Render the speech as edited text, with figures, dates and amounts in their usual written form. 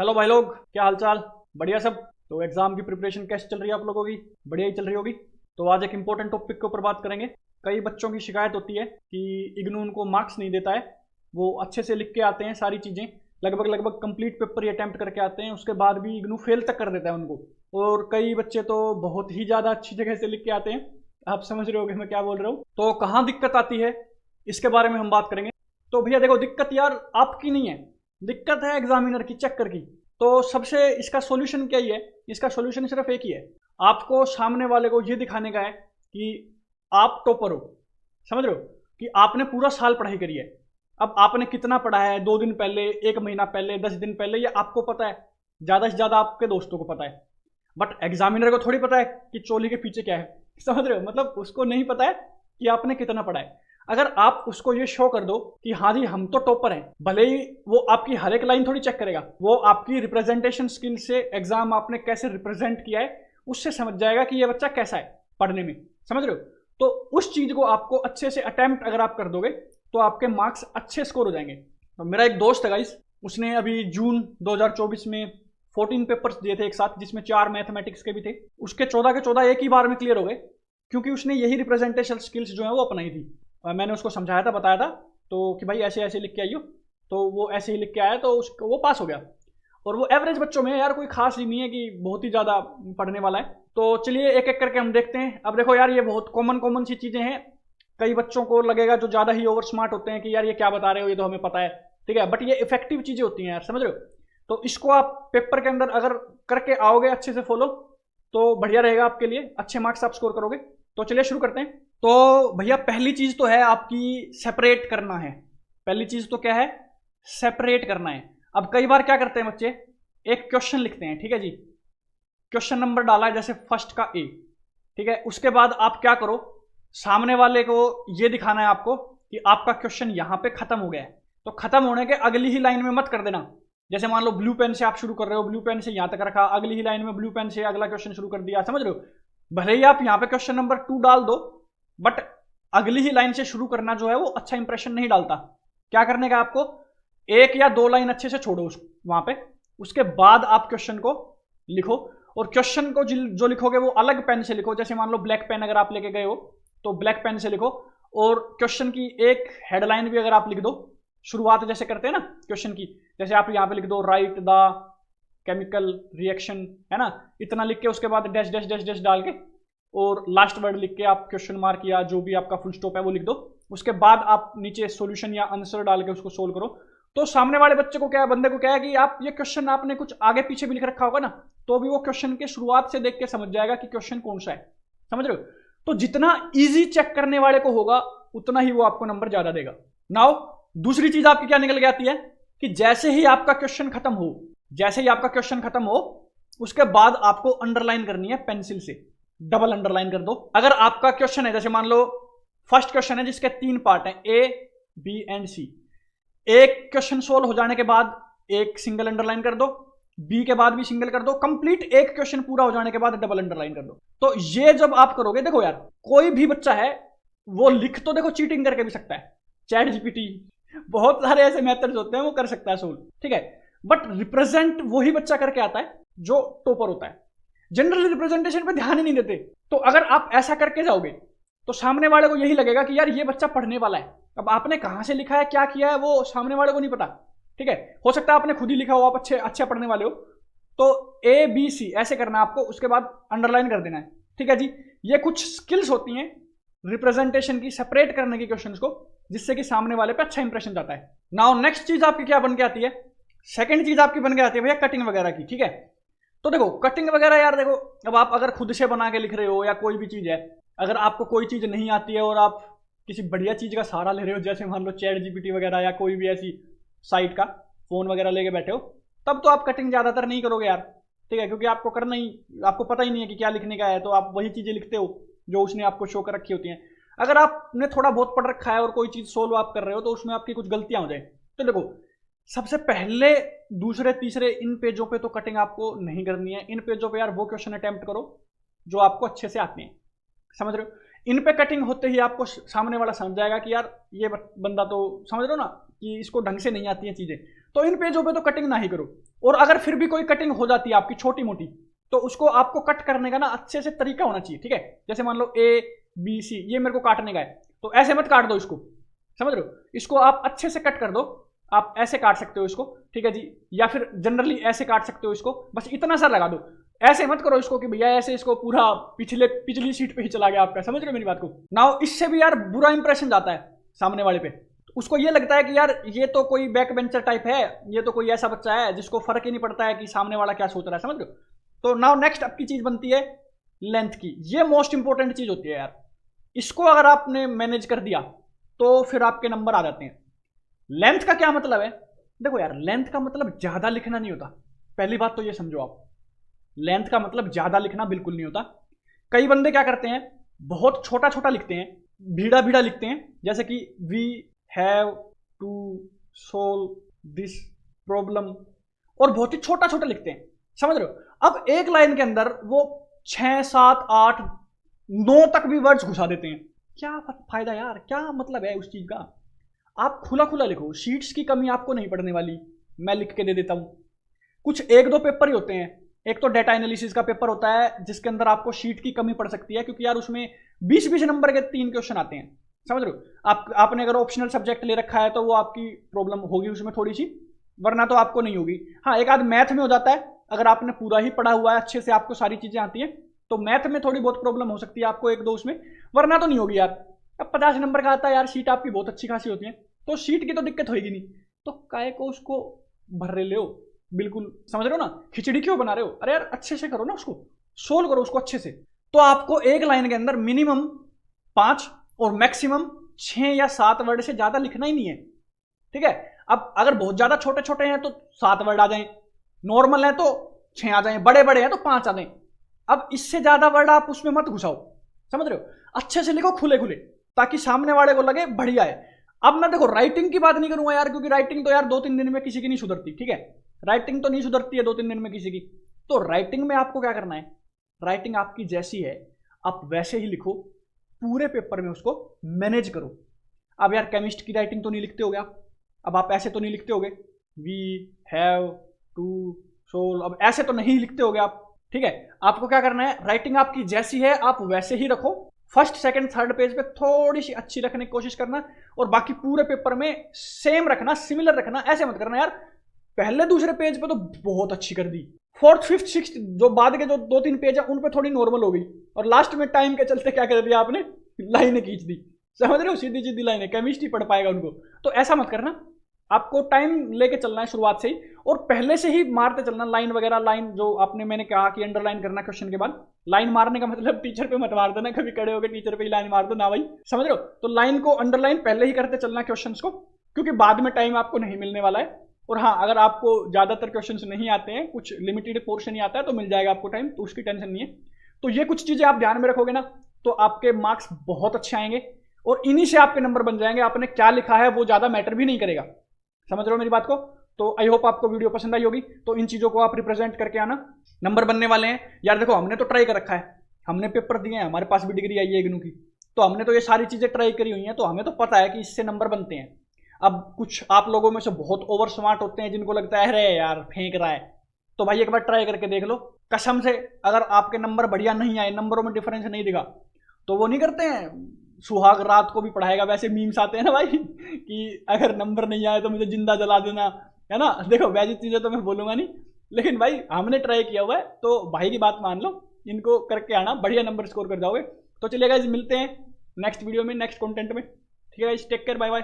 Hello भाई लोग, क्या हालचाल? बढ़िया सब। तो एग्जाम की प्रिपरेशन कैसे चल रही है आप लोगों की? बढ़िया ही चल रही होगी। तो आज एक इंपॉर्टेंट टॉपिक के ऊपर बात करेंगे। कई बच्चों की शिकायत होती है कि इग्नू उनको मार्क्स नहीं देता है। वो अच्छे से लिख के आते हैं सारी चीज़ें, लगभग लगभग कंप्लीट पेपर ही अटैम्प्ट करके आते हैं, उसके बाद भी इग्नू फेल तक कर देता है उनको। और कई बच्चे तो बहुत ही ज़्यादा अच्छी जगह से लिख के आते हैं। आप समझ रहे होगे मैं क्या बोल रहा हूँ। तो कहाँ दिक्कत आती है, इसके बारे में हम बात करेंगे। तो भैया देखो, दिक्कत यार आपकी नहीं है, दिक्कत है एग्जामिनर की, चेकर की। तो सबसे इसका सॉल्यूशन क्या ही है? इसका सॉल्यूशन सिर्फ एक ही है। आपको सामने वाले को ये दिखाने का है कि आप टॉपर हो। समझ रहे हो कि आपने पूरा साल पढ़ाई करी है। अब आपने कितना पढ़ा है, 2 दिन पहले, 1 महीना पहले, 10 दिन पहले, ये आपको पता है। ज़्यादा से ज़्यादा आपके दोस्तों को पता है। बट एग्जामिनर को थोड़ी पता है कि चोली के पीछे क्या है। समझ रहे हो, मतलब उसको नहीं पता है कि आपने कितना पढ़ा है। अगर आप उसको ये शो कर दो कि हाँ जी हम तो टॉपर हैं, भले ही वो आपकी हर एक लाइन थोड़ी चेक करेगा, वो आपकी रिप्रेजेंटेशन स्किल से, एग्जाम आपने कैसे रिप्रेजेंट किया है उससे समझ जाएगा कि ये बच्चा कैसा है पढ़ने में। समझ रहे हो? तो उस चीज को आपको अच्छे से अटेम्प्ट अगर आप कर दोगे तो आपके मार्क्स अच्छे स्कोर हो जाएंगे। तो मेरा एक दोस्त है गाइस, उसने अभी जून 2024 में 14 पेपर्स दिए थे एक साथ, जिसमें 4 मैथमेटिक्स के भी थे। उसके 14 के 14 एक ही बार में क्लियर हो गए, क्योंकि उसने यही रिप्रेजेंटेशन स्किल्स जो है वो अपनाई थी। मैंने उसको समझाया था, बताया था तो कि भाई ऐसे ऐसे लिख के आइयो। तो वो ऐसे ही लिख के आया, तो उसको वो पास हो गया। और वो एवरेज बच्चों में यार कोई खास ही नहीं है कि बहुत ही ज़्यादा पढ़ने वाला है। तो चलिए एक एक करके हम देखते हैं। अब देखो यार, ये बहुत कॉमन कॉमन सी चीज़ें हैं। कई बच्चों को लगेगा जो ज़्यादा ही ओवर स्मार्ट होते हैं कि यार ये क्या बता रहे हो, ये तो हमें पता है। ठीक है, बट ये इफेक्टिव चीज़ें होती हैं यार, समझ रहे हो? तो इसको आप पेपर के अंदर अगर करके आओगे अच्छे से फॉलो, तो बढ़िया रहेगा आपके लिए, अच्छे मार्क्स आप स्कोर करोगे। तो चलिए शुरू करते हैं। तो भैया पहली चीज तो है आपकी सेपरेट करना है। पहली चीज तो क्या है? सेपरेट करना है। अब कई बार क्या करते हैं बच्चे, एक क्वेश्चन लिखते हैं, ठीक है जी, क्वेश्चन नंबर डाला है जैसे फर्स्ट का ए, ठीक है, उसके बाद आप क्या करो, सामने वाले को ये दिखाना है आपको कि आपका क्वेश्चन यहां पे खत्म हो गया है। तो खत्म होने के अगली ही लाइन में मत कर देना। जैसे मान लो ब्लू पेन से आप शुरू कर रहे हो, ब्लू पेन से यहां तक रखा, अगली ही लाइन में ब्लू पेन से अगला क्वेश्चन शुरू कर दिया। समझ रहे हो? भले ही आप यहाँ पे क्वेश्चन नंबर 2 डाल दो, बट अगली ही लाइन से शुरू करना जो है वो अच्छा इंप्रेशन नहीं डालता। क्या करने का आपको, 1 या 2 लाइन अच्छे से छोड़ो उस वहां पे, उसके बाद आप क्वेश्चन को लिखो। और क्वेश्चन को जो लिखोगे वो अलग पेन से लिखो। जैसे मान लो ब्लैक पेन अगर आप लेके गए हो तो ब्लैक पेन से लिखो। और क्वेश्चन की एक हेडलाइन भी अगर आप लिख दो, शुरुआत जैसे करते हैं ना क्वेश्चन की, जैसे आप यहाँ पे लिख दो राइट द केमिकल रिएक्शन, है ना, इतना लिख के उसके बाद डैश डैश डैश डैश डाल के और लास्ट वर्ड लिख के आप क्वेश्चन मार्क या जो भी आपका फुल स्टॉप है वो लिख दो। उसके बाद आप नीचे सॉल्यूशन या आंसर डाल के उसको सोल्व करो। तो सामने वाले बच्चे को क्या है, बंदे को क्या है कि आप ये क्वेश्चन आपने कुछ आगे पीछे भी लिख रखा होगा ना, तो भी वो क्वेश्चन के शुरुआत से देख के समझ जाएगा कि क्वेश्चन कौन सा है। समझ रहे हो? तो जितना इजी चेक करने वाले को होगा उतना ही वो आपको नंबर ज्यादा देगा। नाउ दूसरी चीज आपकी क्या निकल के आती है कि जैसे ही आपका क्वेश्चन खत्म हो, जैसे ही आपका क्वेश्चन खत्म हो, उसके बाद आपको अंडरलाइन करनी है पेंसिल से, डबल अंडरलाइन कर दो। अगर आपका क्वेश्चन है, जैसे मान लो फर्स्ट क्वेश्चन है जिसके 3 पार्ट हैं, ए बी एंड सी, एक क्वेश्चन सोल्व हो जाने के बाद एक सिंगल अंडरलाइन कर दो, बी के बाद भी सिंगल कर दो, कंप्लीट एक क्वेश्चन पूरा हो जाने के बाद डबल अंडरलाइन कर दो। तो ये जब आप करोगे, देखो यार कोई भी बच्चा है वो लिख तो देखो चीटिंग करके भी सकता है, चैट जीपीटी, बहुत सारे ऐसे मेथड्स होते हैं वो कर सकता है सोल्व, ठीक है, बट रिप्रेजेंट वही बच्चा करके आता है जो टॉपर होता है। जनरल रिप्रेजेंटेशन पे ध्यान ही नहीं देते। तो अगर आप ऐसा करके जाओगे तो सामने वाले को यही लगेगा कि यार ये बच्चा पढ़ने वाला है। अब आपने कहां से लिखा है, क्या किया है, वो सामने वाले को नहीं पता। ठीक है, हो सकता है आपने खुद ही लिखा हो, आप अच्छे अच्छे पढ़ने वाले हो। तो ए बी सी ऐसे करना है आपको, उसके बाद अंडरलाइन कर देना है। ठीक है जी, ये कुछ स्किल्स होती हैं रिप्रेजेंटेशन की, सेपरेट करने की क्वेश्चंस को, जिससे कि सामने वाले पे अच्छा इंप्रेशन जाता है। नाउ नेक्स्ट चीज आपकी क्या बन के आती है, सेकंड चीज आपकी बन के आती है भैया कटिंग वगैरह की। ठीक है, तो देखो कटिंग वगैरह यार, देखो अब आप अगर खुद से बना के लिख रहे हो या कोई भी चीज है, अगर आपको कोई चीज नहीं आती है और आप किसी बढ़िया चीज का सहारा ले रहे हो, जैसे मान लो चैट जीपीटी वगैरह या कोई भी ऐसी साइट का फोन वगैरह लेके बैठे हो, तब तो आप कटिंग ज्यादातर नहीं करोगे यार। ठीक है, क्योंकि आपको करना ही, आपको पता ही नहीं है कि क्या लिखने का है, तो आप वही चीजें लिखते हो जो उसने आपको शो कर रखी होती हैं। अगर आपने थोड़ा बहुत पढ़ रखा है और कोई चीज सोल्व आप कर रहे हो तो उसमें आपकी कुछ गलतियां हो जाए, तो देखो सबसे पहले दूसरे तीसरे इन पेजों पे तो कटिंग आपको नहीं करनी है। इन पेजों पे यार वो क्वेश्चन अटेम्प्ट करो जो आपको अच्छे से आते हैं। समझ रहे हो? इन पे कटिंग होते ही आपको सामने वाला समझ जाएगा कि यार ये बंदा तो, समझ रहे हो ना कि इसको ढंग से नहीं आती है चीजें, तो इन पेजों पे तो कटिंग ना ही करो। और अगर फिर भी कोई कटिंग हो जाती है आपकी छोटी मोटी, तो उसको आपको कट करने का ना अच्छे से तरीका होना चाहिए, ठीक है। जैसे मान लो ABC ये मेरे को काटने का है, तो ऐसे मत काट दो इसको, समझ रहे हो, इसको आप अच्छे से कट कर दो। आप ऐसे काट सकते हो इसको, ठीक है जी, या फिर जनरली ऐसे काट सकते हो इसको, बस इतना सा लगा दो। ऐसे मत करो इसको कि भैया ऐसे इसको पूरा पिछली सीट पे ही चला गया आपका, समझ रहे हो मेरी बात को। नाउ इससे भी यार बुरा इंप्रेशन जाता है सामने वाले पे, तो उसको ये लगता है कि यार ये तो कोई बैक बेंचर टाइप है, ये तो कोई ऐसा बच्चा है जिसको फर्क ही नहीं पड़ता है कि सामने वाला क्या सोच रहा है, समझ रहे हो। तो नाउ नेक्स्ट आपकी चीज बनती है लेंथ की। ये मोस्ट इंपॉर्टेंट चीज होती है यार, इसको अगर आपने मैनेज कर दिया तो फिर आपके नंबर आ जाते हैं। लेंथ का क्या मतलब है, देखो यार लेंथ का मतलब ज्यादा लिखना नहीं होता, पहली बात तो ये समझो आप। लेंथ का मतलब ज्यादा लिखना बिल्कुल नहीं होता। कई बंदे क्या करते हैं, बहुत छोटा छोटा लिखते हैं, भीड़ा भीड़ा लिखते हैं, जैसे कि we have to solve this problem, और बहुत ही छोटा छोटा लिखते हैं, समझ रहे हो। अब एक लाइन के अंदर वो 6 7 8 9 तक भी वर्ड्स घुसा देते हैं। क्या फायदा यार, क्या मतलब है उस चीज का। आप खुला खुला लिखो, शीट्स की कमी आपको नहीं पड़ने वाली, मैं लिख के दे देता हूं। कुछ एक दो पेपर ही होते हैं, एक तो डेटा एनालिसिस का पेपर होता है जिसके अंदर आपको शीट की कमी पड़ सकती है, क्योंकि यार उसमें 20-20 नंबर के 3 क्वेश्चन आते हैं, समझ रहे हो। आपने अगर ऑप्शनल सब्जेक्ट ले रखा है तो वो आपकी प्रॉब्लम होगी उसमें थोड़ी सी, वरना तो आपको नहीं होगी। हाँ एक आध मैथ में हो जाता है, अगर आपने पूरा ही पढ़ा हुआ है अच्छे से, आपको सारी चीजें आती हैं, तो मैथ में थोड़ी बहुत प्रॉब्लम हो सकती है आपको एक दो उसमें, वरना तो नहीं होगी यार। अब 50 नंबर का आता है यार, शीट आपकी बहुत अच्छी खासी होती है, तो शीट की तो दिक्कत होगी नहीं, तो काय को उसको भर रहे हो, बिल्कुल समझ रहे हो ना। खिचड़ी क्यों बना रहे हो, अरे यार अच्छे से करो ना, उसको सोल्व करो उसको अच्छे से। तो आपको एक लाइन के अंदर मिनिमम 5 और मैक्सिमम 6 या 7 वर्ड से ज्यादा लिखना ही नहीं है, ठीक है। अब अगर बहुत ज्यादा छोटे छोटे हैं तो 7 वर्ड आ जाएं, नॉर्मल है तो 6 आ जाएं, बड़े बड़े हैं तो 5 आ जाएं। अब इससे ज्यादा वर्ड आप उसमें मत घुसाओ, समझ रहे हो। अच्छे से लिखो खुले खुले, ताकि सामने वाले को लगे बढ़िया है। अब मैं देखो राइटिंग की बात नहीं करूंगा यार, क्योंकि राइटिंग तो यार 2-3 दिन में किसी की नहीं सुधरती, ठीक है। राइटिंग तो नहीं सुधरती है 2-3 दिन में किसी की। तो राइटिंग में आपको क्या करना है, राइटिंग आपकी जैसी है आप वैसे ही लिखो, पूरे पेपर में उसको मैनेज करो। अब यार केमिस्ट की राइटिंग तो नहीं लिखते होगे आप, अब आप ऐसे तो नहीं लिखते होगे वी हैव टू सोल्व, अब ऐसे तो नहीं लिखते होगे आप, ठीक है। आपको क्या करना है, राइटिंग आपकी जैसी है आप वैसे ही रखो, फर्स्ट सेकंड थर्ड पेज पे थोड़ी सी अच्छी रखने की कोशिश करना, और बाकी पूरे पेपर में सेम रखना, सिमिलर रखना। ऐसे मत करना यार पहले दूसरे पेज पे तो बहुत अच्छी कर दी, फोर्थ फिफ्थ सिक्स्थ जो बाद के जो 2-3 पेज है उन पे थोड़ी नॉर्मल हो गई, और लास्ट में टाइम के चलते क्या कर दिया आपने, लाइनें खींच दी, समझ रहे हो, सीधी सीधी लाइनें, केमिस्ट्री पढ़ पाएगा उनको। तो ऐसा मत करना, आपको टाइम लेके चलना है शुरुआत से ही, और पहले से ही मारते चलना लाइन वगैरह। लाइन जो आपने मैंने कहा कि अंडरलाइन करना क्वेश्चन के बाद, लाइन मारने का मतलब टीचर पे मत मार देना, कभी खड़े होकर टीचर पे ही लाइन मार दो ना भाई, समझ रहे हो। तो लाइन को अंडरलाइन पहले ही करते चलना क्वेश्चन को, क्योंकि बाद में टाइम आपको नहीं मिलने वाला है। और हाँ अगर आपको ज्यादातर क्वेश्चन नहीं आते हैं, कुछ लिमिटेड पोर्शन ही आता है, तो मिल जाएगा आपको टाइम, तो उसकी टेंशन नहीं है। तो ये कुछ चीजें आप ध्यान में रखोगे ना, तो आपके मार्क्स बहुत अच्छे आएंगे, और इन्हीं से आपके नंबर बन जाएंगे। आपने क्या लिखा है वो ज्यादा मैटर भी नहीं करेगा, समझ रहे हो मेरी बात को। तो आई होप आपको वीडियो पसंद आई होगी। तो इन चीजों को आप रिप्रेजेंट करके आना, नंबर बनने वाले हैं यार। देखो हमने तो ट्राई कर रखा है, हमने पेपर दिए हैं, हमारे पास भी डिग्री आई है इग्नू की, तो हमने तो ये सारी चीजें ट्राई करी हुई हैं, तो हमें तो पता है कि इससे नंबर बनते हैं। अब कुछ आप लोगों में से बहुत ओवर स्मार्ट होते हैं जिनको लगता है अरे यार फेंक रहा है, तो भाई एक बार ट्राई करके देख लो, कसम से। अगर आपके नंबर बढ़िया नहीं आए, नंबरों में डिफरेंस नहीं दिखा, तो वो नहीं करते हैं सुहाग रात को भी पढ़ाएगा, वैसे मीम्स आते हैं ना भाई कि अगर नंबर नहीं आए तो मुझे जिंदा जला देना, है ना। देखो वैसी चीजें तो मैं बोलूंगा नहीं, लेकिन भाई हमने ट्राई किया हुआ है, तो भाई की बात मान लो, इनको करके आना, बढ़िया नंबर स्कोर कर जाओगे। तो चलिए गाइस मिलते हैं नेक्स्ट वीडियो में, नेक्स्ट कंटेंट में, ठीक है guys, take care, bye bye.